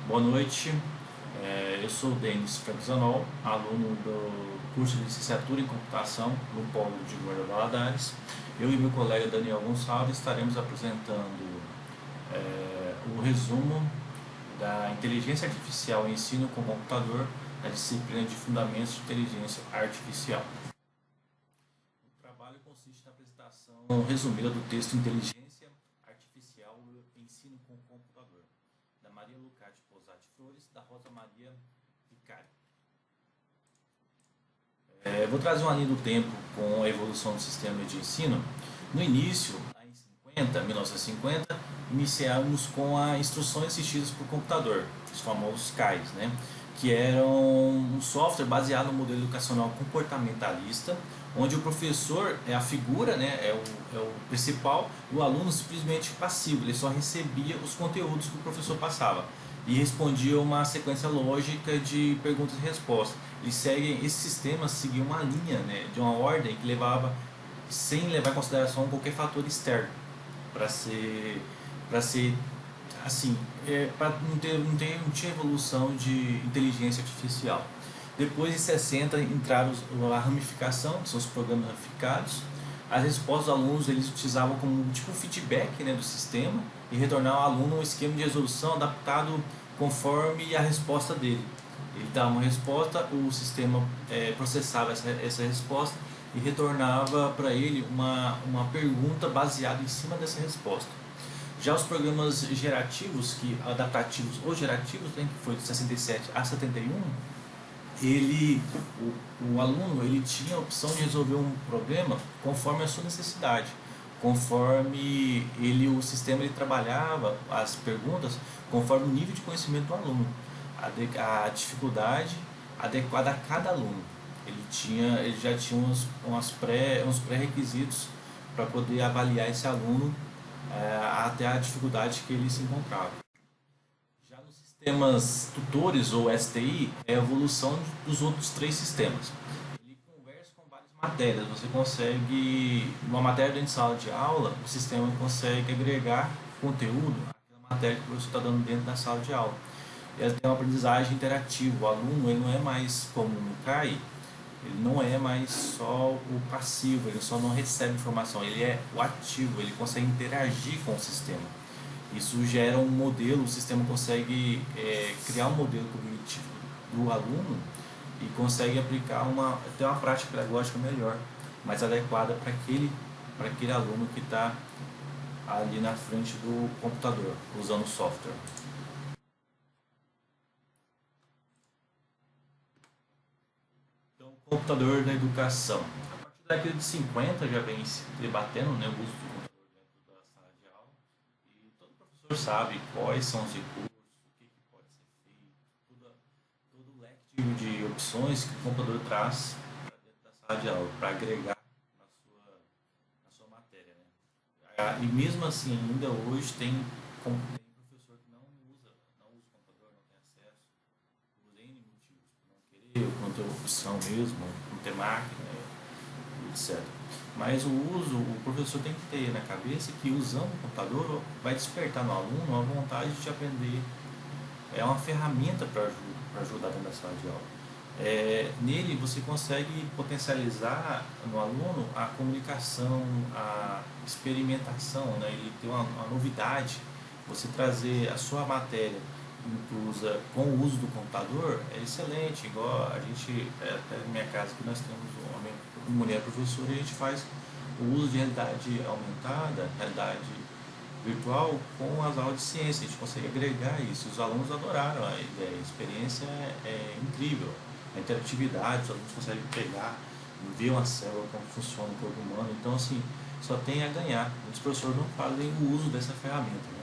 Boa noite, eu sou o Denis Franzanol, aluno do curso de licenciatura em computação no Polo de Governador Valadares. Eu e meu colega Daniel Gonçalves estaremos apresentando o resumo da inteligência artificial em ensino com computador na disciplina de Fundamentos de Inteligência Artificial. O trabalho consiste na apresentação resumida do texto Inteligência Artificial em Ensino com Computador, da Maria Lucarte Posati Flores, da Rosa Maria Vicari. Vou trazer uma linha do tempo com a evolução do sistema de ensino. No início, lá em 1950, iniciamos com as instruções assistidas por computador, os famosos CAIs, né? Que eram um software baseado no modelo educacional comportamentalista, onde o professor é a figura, né, é o principal, e o aluno simplesmente passivo, ele só recebia os conteúdos que o professor passava e respondia uma sequência lógica de perguntas e respostas. Esse sistema seguia uma linha, né, de uma ordem que levava, sem levar em consideração qualquer fator externo, para ser assim, para não tinha evolução de inteligência artificial. Depois de 60 entraram a ramificação, que são os programas ramificados. As respostas dos alunos eles utilizavam como tipo feedback, né, do sistema e retornar ao aluno um esquema de resolução adaptado conforme a resposta dele. Ele dava uma resposta, o sistema processava essa resposta e retornava para ele uma pergunta baseada em cima dessa resposta. Já os programas gerativos, adaptativos ou gerativos, né, que foi de 67 a 71, o aluno ele tinha a opção de resolver um problema conforme a sua necessidade, conforme o sistema ele trabalhava as perguntas conforme o nível de conhecimento do aluno, a dificuldade adequada a cada aluno. Ele já tinha uns pré-requisitos para poder avaliar esse aluno até a dificuldade que ele se encontrava. Já nos sistemas tutores ou STI é a evolução dos outros três sistemas. Ele conversa com várias matérias. Você consegue, numa matéria dentro de sala de aula, o sistema consegue agregar conteúdo àquela matéria que o professor está dando dentro da sala de aula. Ela tem uma aprendizagem interativa. O aluno ele não é mais como no CAI, ele não é mais só o passivo, ele só não recebe informação, ele é o ativo, ele consegue interagir com o sistema. Isso gera um modelo, o sistema consegue criar um modelo cognitivo do aluno e consegue aplicar ter uma prática pedagógica melhor, mais adequada para aquele aluno que está ali na frente do computador, usando o software. Então, computador na educação. A partir da década de 50 já vem se debatendo, né, o uso do computador dentro da sala de aula. E todo professor sabe quais são os recursos, o que pode ser feito, todo o leque de opções que o computador traz para dentro da sala de aula, para agregar na sua matéria, né? E mesmo assim, ainda hoje tem professor que não usa o computador, não tem acesso, por N motivos, por não querer, ou por não ter opção mesmo, não ter máquina, etc. Mas o professor tem que ter na cabeça que usando o computador vai despertar no aluno uma vontade de aprender. É uma ferramenta para ajudar dentro da sala de aula. Nele você consegue potencializar no aluno a comunicação, a experimentação, né? Ele tem uma novidade. Você trazer a sua matéria inclusa com o uso do computador é excelente, igual a gente, até na minha casa que nós temos uma mulher professora e a gente faz o uso de realidade aumentada, realidade virtual com as aulas de ciência, a gente consegue agregar isso, os alunos adoraram a ideia, a experiência é incrível, a interatividade, os alunos conseguem pegar, ver uma célula, como funciona o corpo humano, então assim, só tem a ganhar, muitos professores não fazem o uso dessa ferramenta, né?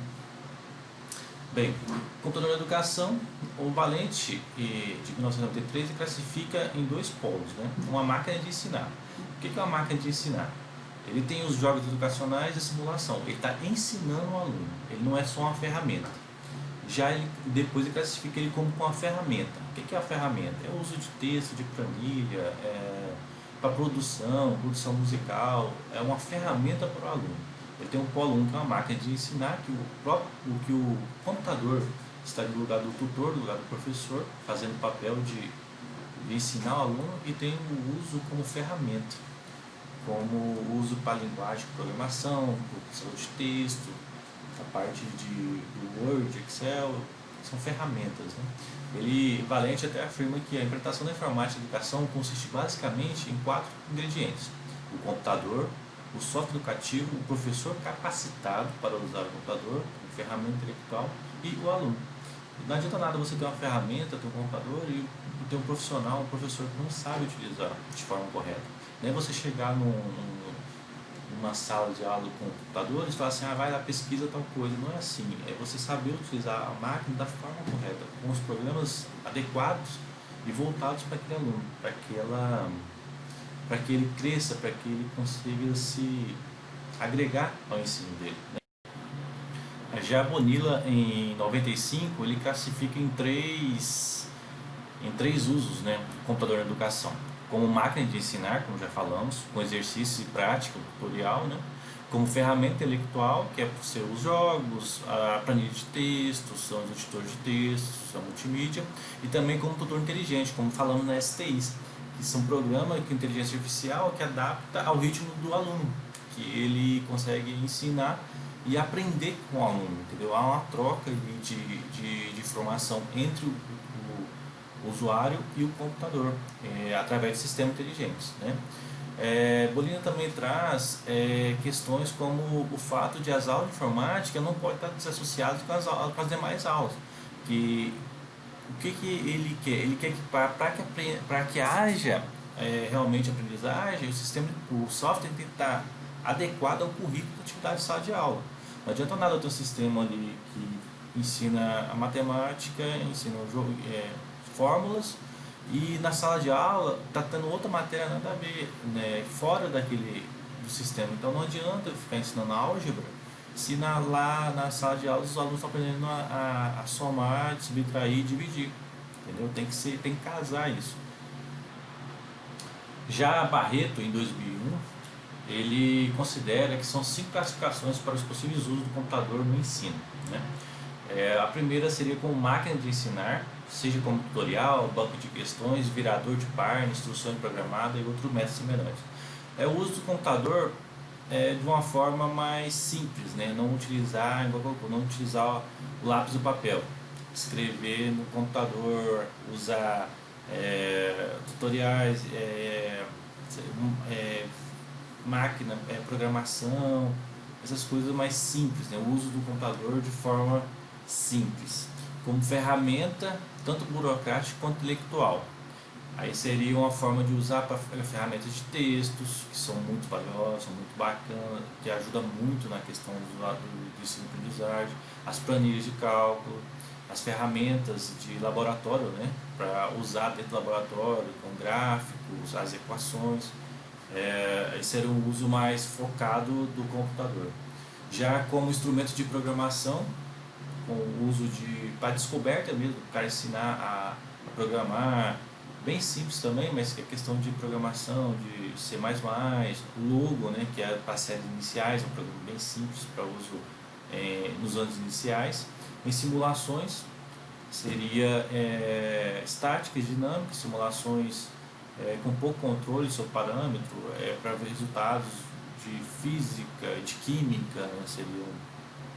Bem, computador na educação, o Valente de 1993 ele classifica em dois polos, né? Uma máquina de ensinar. O que é uma máquina de ensinar? Ele tem os jogos educacionais e a simulação. Ele está ensinando o aluno. Ele não é só uma ferramenta. Depois ele classifica ele como uma ferramenta. O que é a ferramenta? É o uso de texto, de planilha, para produção musical. É uma ferramenta para o aluno. Ele tem um polo 1, que é uma máquina de ensinar, que o computador estaria no lugar do tutor, no lugar do professor, fazendo o papel de ensinar o aluno, e tem o uso como ferramenta, como o uso para linguagem de programação, produção de texto, a parte do Word, Excel, são ferramentas, né? Ele, Valente até afirma que a implementação da informática na educação consiste basicamente em 4 ingredientes: o computador, o software educativo, o professor capacitado para usar o computador, a ferramenta intelectual, e o aluno. Não adianta nada você ter uma ferramenta, ter um computador e ter um profissional, um professor que não sabe utilizar de forma correta. Nem você chegar numa sala de aula com computadores e falar assim, vai lá, pesquisa tal coisa. Não é assim. É você saber utilizar a máquina da forma correta, com os programas adequados e voltados para aquele aluno, para que ele cresça, para que ele consiga se agregar ao ensino dele. Já a Bonilla, em 95, ele classifica em três usos, né, do computador na educação. Como máquina de ensinar, como já falamos, com exercício e prática, tutorial, né? Como ferramenta intelectual, que é os jogos, a planilha de texto, são os editores de texto, são multimídia, e também como tutor inteligente, como falamos na STIs, que são programas de inteligência artificial que adapta ao ritmo do aluno, que ele consegue ensinar e aprender com o aluno, entendeu? Há uma troca de informação entre o usuário e o computador, através de sistemas inteligentes, né? Bolina também traz questões como o fato de as aulas de informática não podem estar desassociadas com as demais aulas. Que, o que ele quer? Ele quer que para que haja realmente aprendizagem, o software tem que estar adequado ao currículo da atividade de sala de aula. Não adianta nada ter um sistema ali que ensina a matemática, ensina o jogo, fórmulas, e na sala de aula está tendo outra matéria nada a ver, né, fora do sistema. Então não adianta ficar ensinando álgebra se lá na sala de aula os alunos estão aprendendo a somar, subtrair e dividir. Entendeu? Tem que casar isso. Já Barreto, em 2001, ele considera que são 5 classificações para os possíveis usos do computador no ensino, né? A primeira seria como máquina de ensinar, seja como tutorial, banco de questões, virador de página, instrução programada e outros métodos semelhantes. O uso do computador de uma forma mais simples, né? Não utilizar o lápis e o papel. Escrever no computador, usar tutoriais, máquina, programação, essas coisas mais simples, né? O uso do computador de forma simples, como ferramenta tanto burocrática quanto intelectual. Aí seria uma forma de usar para ferramentas de textos, que são muito valiosas, são muito bacanas, que ajudam muito na questão do ensino e aprendizagem, as planilhas de cálculo, as ferramentas de laboratório, né, para usar dentro do laboratório, com gráficos, as equações. Esse era um uso mais focado do computador. Já como instrumento de programação, com o uso para descoberta mesmo, para ensinar a programar, bem simples também, mas que é questão de programação, de C++, Logo, né, que é para séries iniciais, um programa bem simples para uso nos anos iniciais. Em simulações, seria estáticas, dinâmicas, simulações com pouco controle sobre parâmetro, para ver resultados de física, de química, né,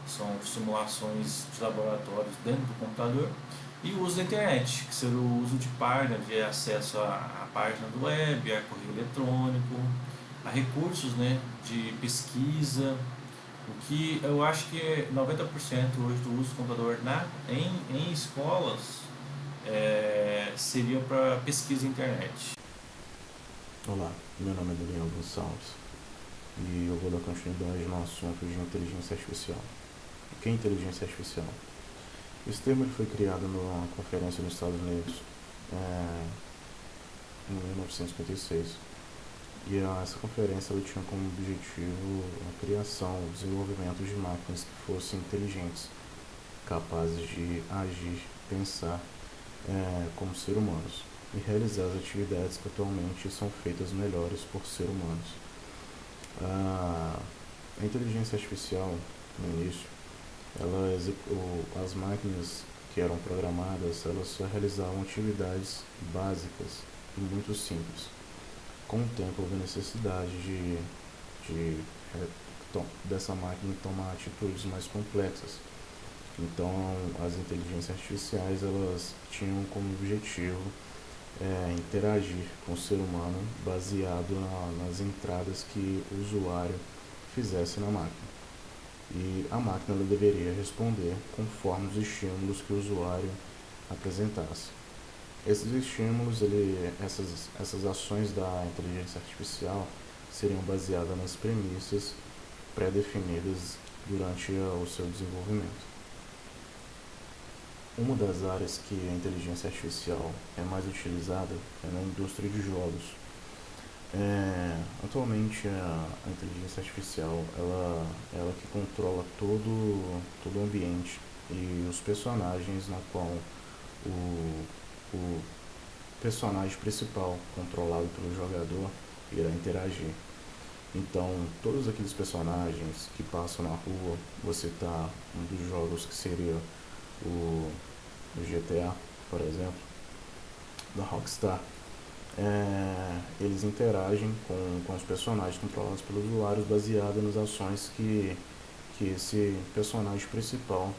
são simulações de laboratórios dentro do computador. E o uso da internet, que seria o uso de página, de acesso à página do web, a correio eletrônico, a recursos, né, de pesquisa, o que eu acho que 90% hoje do uso do computador em escolas seria para pesquisa na internet. Olá, meu nome é Daniel Gonçalves e eu vou dar continuidade no assunto de inteligência artificial. O que é inteligência artificial? Esse termo foi criado numa conferência nos Estados Unidos em 1956 e essa conferência tinha como objetivo a criação, o desenvolvimento de máquinas que fossem inteligentes, capazes de agir, pensar como seres humanos e realizar as atividades que atualmente são feitas melhores por seres humanos. A inteligência artificial, no início, as máquinas que eram programadas, elas só realizavam atividades básicas e muito simples. Com o tempo houve necessidade dessa máquina tomar atitudes mais complexas. Então as inteligências artificiais elas tinham como objetivo interagir com o ser humano baseado nas entradas que o usuário fizesse na máquina. E a máquina ela deveria responder conforme os estímulos que o usuário apresentasse. Esses estímulos, essas ações da inteligência artificial seriam baseadas nas premissas pré-definidas durante o seu desenvolvimento. Uma das áreas que a inteligência artificial é mais utilizada é na indústria de jogos. Atualmente a inteligência artificial ela que controla todo o ambiente e os personagens na qual o personagem principal controlado pelo jogador irá interagir. Então todos aqueles personagens que passam na rua, vou citar um dos jogos que seria o GTA, por exemplo, da Rockstar, eles interagem com os personagens controlados pelos usuários baseado nas ações que esse personagem principal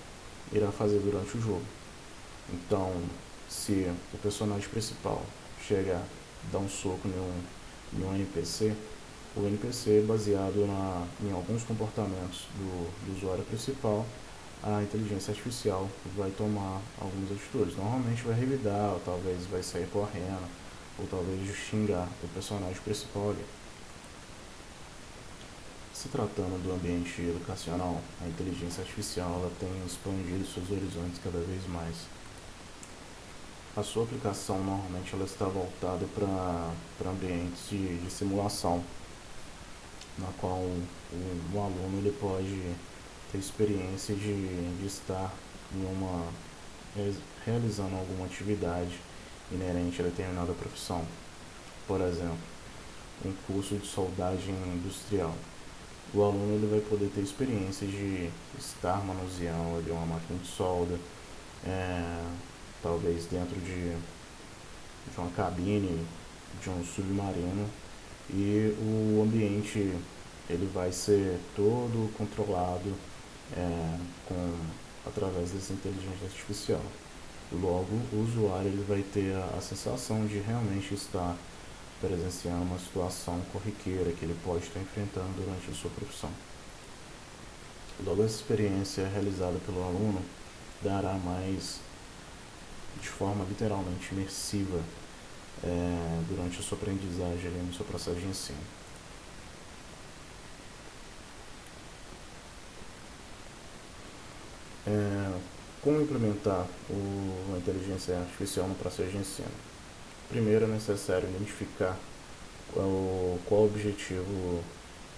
irá fazer durante o jogo. Então, se o personagem principal chega a dar um soco em um NPC, o NPC, baseado em alguns comportamentos do usuário principal, a inteligência artificial vai tomar algumas atitudes. Normalmente vai revidar, ou talvez vai sair correndo, ou talvez xingar o personagem principal ali. Se tratando do ambiente educacional, a inteligência artificial ela tem expandido seus horizontes cada vez mais. A sua aplicação normalmente ela está voltada para ambientes de simulação, na qual o aluno ele pode ter experiência de estar realizando alguma atividade inerente a determinada profissão. Por exemplo, um curso de soldagem industrial. O aluno ele vai poder ter experiência de estar manuseando ali uma máquina de solda, talvez dentro de uma cabine de um submarino, e o ambiente ele vai ser todo controlado através dessa inteligência artificial. Logo, o usuário ele vai ter a sensação de realmente estar presenciando uma situação corriqueira que ele pode estar enfrentando durante a sua profissão. Logo, essa experiência realizada pelo aluno dará mais, de forma literalmente imersiva, durante a sua aprendizagem ali no seu processo de ensino. Como implementar a inteligência artificial no processo de ensino? Primeiro é necessário identificar qual o objetivo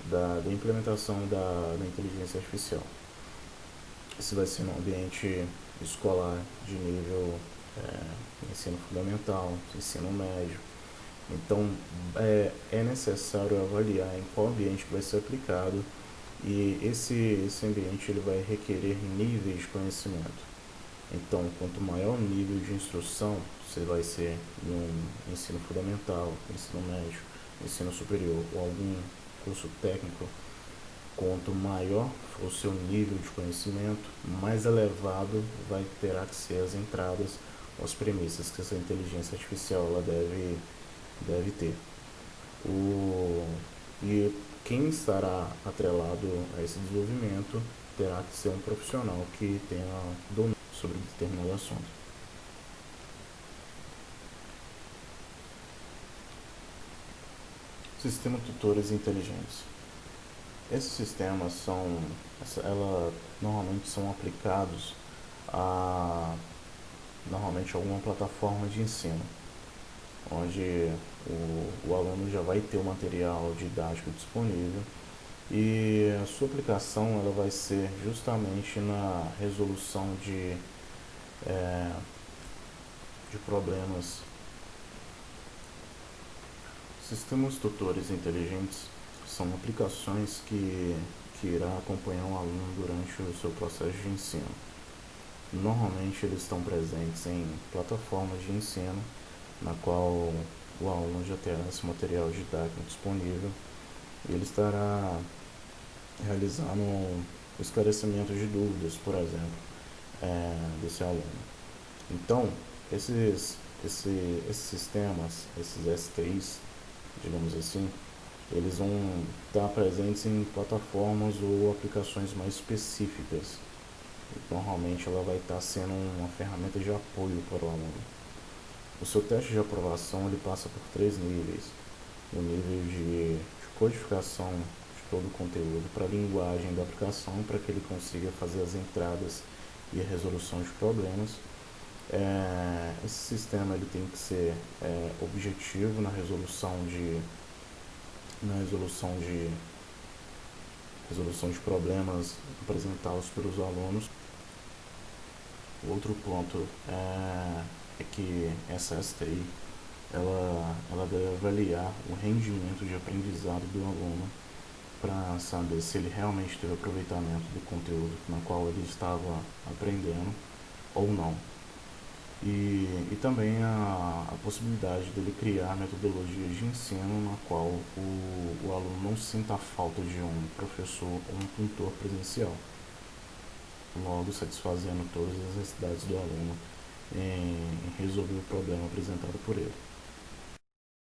da implementação da inteligência artificial. Se vai ser no ambiente escolar de nível ensino fundamental, ensino médio. Então é necessário avaliar em qual ambiente vai ser aplicado, e esse ambiente ele vai requerer níveis de conhecimento. Então, quanto maior o nível de instrução, se vai ser no ensino fundamental, ensino médio, ensino superior ou algum curso técnico, quanto maior for o seu nível de conhecimento, mais elevado terá que ser as entradas, as premissas que essa inteligência artificial ela deve ter. E quem estará atrelado a esse desenvolvimento terá que ser um profissional que tenha domínio sobre determinado assunto. Sistema tutores inteligentes. Esses sistemas normalmente são aplicados a alguma plataforma de ensino, onde o aluno já vai ter o material didático disponível, e a sua aplicação ela vai ser justamente na resolução de problemas. Sistemas tutores inteligentes são aplicações que irá acompanhar o aluno durante o seu processo de ensino. Normalmente eles estão presentes em plataformas de ensino, na qual o aluno já terá esse material didático disponível e ele estará realizando o esclarecimento de dúvidas, por exemplo, desse aluno. Então, esses sistemas, esses S3, digamos assim, eles vão estar presentes em plataformas ou aplicações mais específicas. Normalmente ela vai estar sendo uma ferramenta de apoio para o aluno. O seu teste de aprovação ele passa por 3 níveis. O nível de codificação de todo o conteúdo para a linguagem da aplicação, para que ele consiga fazer as entradas e a resolução de problemas. Esse sistema ele tem que ser objetivo na resolução de problemas apresentados pelos alunos. O outro ponto é que essa STI ela deve avaliar o rendimento de aprendizado do aluno para saber se ele realmente teve aproveitamento do conteúdo na qual ele estava aprendendo ou não. E também a possibilidade dele criar metodologias de ensino na qual o aluno não sinta a falta de um professor ou um tutor presencial, logo satisfazendo todas as necessidades do aluno em resolver o problema apresentado por ele.